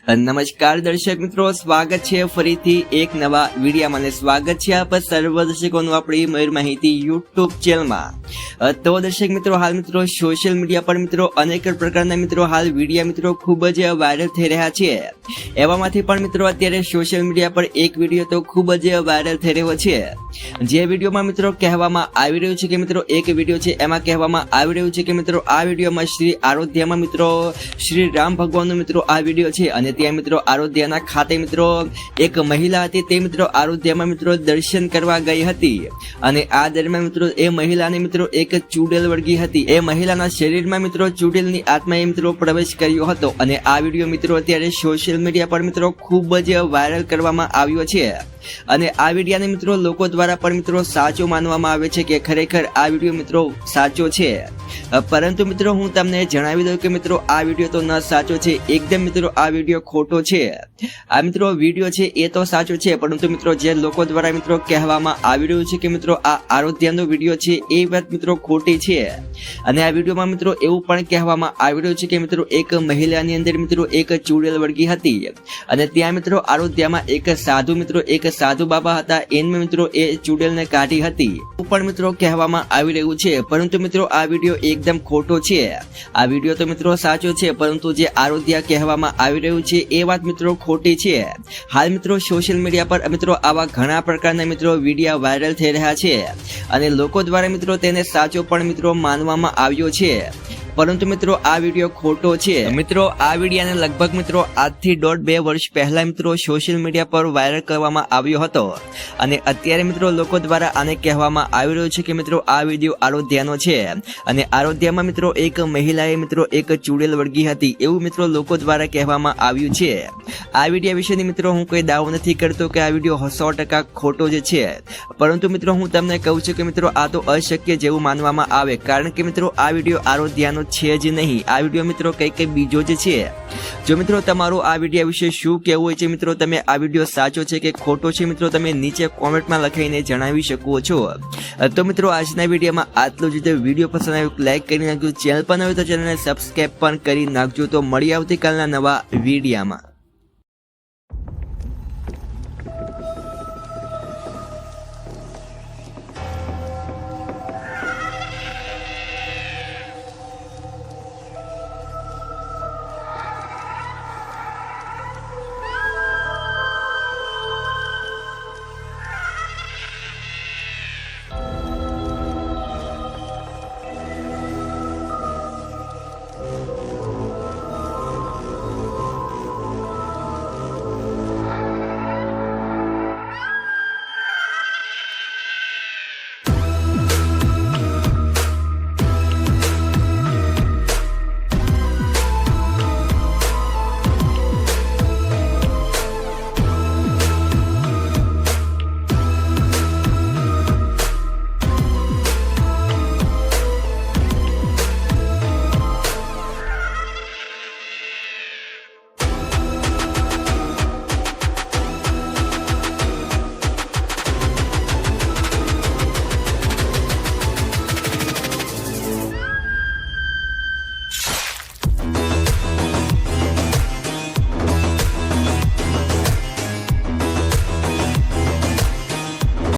નમસ્કાર દર્શક મિત્રો, સ્વાગત છે ફરીથી એક નવા વિડીયોમાં અને સ્વાગત છે આપ સર્વ દર્શકોનું આપણી મયુર માહિતી યુટ્યુબ ચેનલમાં। તો દર્શક મિત્રો, હાલ મિત્રો સોશિયલ મીડિયા પર મિત્રો અનેક પ્રકારના મિત્રો હાલ વિડીયો મિત્રો ખૂબ જ વાયરલ થઈ રહ્યા છે। એવામાંથી પણ મિત્રો અત્યારે સોશિયલ મીડિયા પર એક વિડીયો તો ખૂબ જ વાયરલ થઈ રહ્યો છે, જે વિડીયોમાં મિત્રો કહેવામાં આવી રહ્યું છે કે મિત્રો એક વિડીયો છે એમાં કહેવામાં આવી રહ્યું છે કે મિત્રો આ વિડીયોમાં શ્રી આરોધ્યામાં મિત્રો શ્રી રામ ભગવાનનો મિત્રો આ વિડીયો છે અને ત્યાં મિત્રો આરોધ્યાના ખાતે મિત્રો એક મહિલા હતી, તે મિત્રો આરોધ્યામાં મિત્રો દર્શન કરવા ગઈ હતી અને આ દરમિયાન મિત્રો એ મહિલાને મિત્રો એક ચૂડેલ વળગી હતી। એ મહિલાના શરીરમાં મિત્રો ચૂડેલની આત્માએ મિત્રો પ્રવેશ કર્યો હતો અને આ વિડીયો મિત્રો અત્યારે સોશિયલ મીડિયા પર મિત્રો ખૂબ જ વાયરલ કરવામાં આવ્યો છે અને આ વિડીયાને મિત્રો લોકો દ્વારા પણ મિત્રો સાચો માનવામાં આવે છે કે ખરેખર આ વિડીયો મિત્રો સાચો છે, પરંતુ મિત્રો હું તમને જણાવી દઉં કે મિત્રો આ વિડીયો તો ન સાચો છે, એકદમ મિત્રો આ વિડીયો ખોટો છે। આ મિત્રો વિડીયો છે એ તો સાચો છે, પરંતુ મિત્રો જે લોકો દ્વારા મિત્રો કહેવામાં આવી રહ્યું છે કે મિત્રો આ આરોધ્યાનો વિડીયો છે એ વાત મિત્રો ખોટી છે અને આ વિડીયોમાં મિત્રો એવું પણ કહેવામાં આવી રહ્યું છે કે મિત્રો એક મહિલાની અંદર મિત્રો એક ચૂડેલ વળગી હતી અને ત્યાં મિત્રો આરોધ્યામાં એક સાધુ બાબા હતા, એને મિત્રો એ ચૂડેલને કાઢી હતી પણ મિત્રો કહેવામાં આવી રહ્યું છે, પરંતુ મિત્રો આ વિડીયો એકદમ ખોટો છે। આ વિડીયો તો મિત્રો સાચો છે, પરંતુ જે આરોધ્યા કહેવામાં આવી રહ્યું છે એ વાત મિત્રો ખોટી છે। હાલ મિત્રો સોશિયલ મીડિયા પર મિત્રો આવા ઘણા પ્રકારના મિત્રો વિડીયો વાયરલ થઈ રહ્યા છે અને લોકો દ્વારા મિત્રો તેને સાચો પણ મિત્રો માનવામાં આવ્યો છે, પરંતુ મિત્રો આ વિડીયો ખોટો છે। મિત્રો આ વિડીયોને લગભગ મિત્રો આજથી 1.5-2 વર્ષ પહેલા મિત્રો સોશિયલ મીડિયા પર વાયરલ કરવામાં આવ્યો હતો અને અત્યારે મિત્રો લોકો દ્વારા આને કહેવામાં આવી રહ્યું છે કે મિત્રો આ વિડીયો આરોધ્યાનો છે અને આરોધ્યામાં મિત્રો એક મહિલાએ મિત્રો એક ચૂડેલ વળગી હતી એવું મિત્રો લોકો દ્વારા કહેવામાં આવ્યું છે। આ વિડીયો વિશેની મિત્રો હું કોઈ દાવો નથી કરતો કે આ વિડીયો 100% ખોટો જ છે, પરંતુ મિત્રો હું તમને કહું છું કે મિત્રો આ તો અશક્ય જેવું માનવામાં આવે, કારણ કે મિત્રો આ વિડીયો આરોધ્યાનો છે જ નહીં, આ વિડીયો મિત્રો કઈ બીજો જ છે। જો મિત્રો તમારું આ વિડીયો વિશે શું કહેવું હોય છે મિત્રો, તમે આ વિડીયો સાચો છે કે ખોટો છે મિત્રો તમે નીચે કોમેન્ટમાં લખીને જણાવી શકો છો। તો મિત્રો આજના વિડીયોમાં આટલું જ। વિડીયો પસંદ આવ્યો લાઈક કરી નાખજો, ચેનલ પર નવી તો ચેનલને સબસ્ક્રાઇબ પણ કરી નાખજો। તો મળી આવતીકાલના નવા વિડીયોમાં।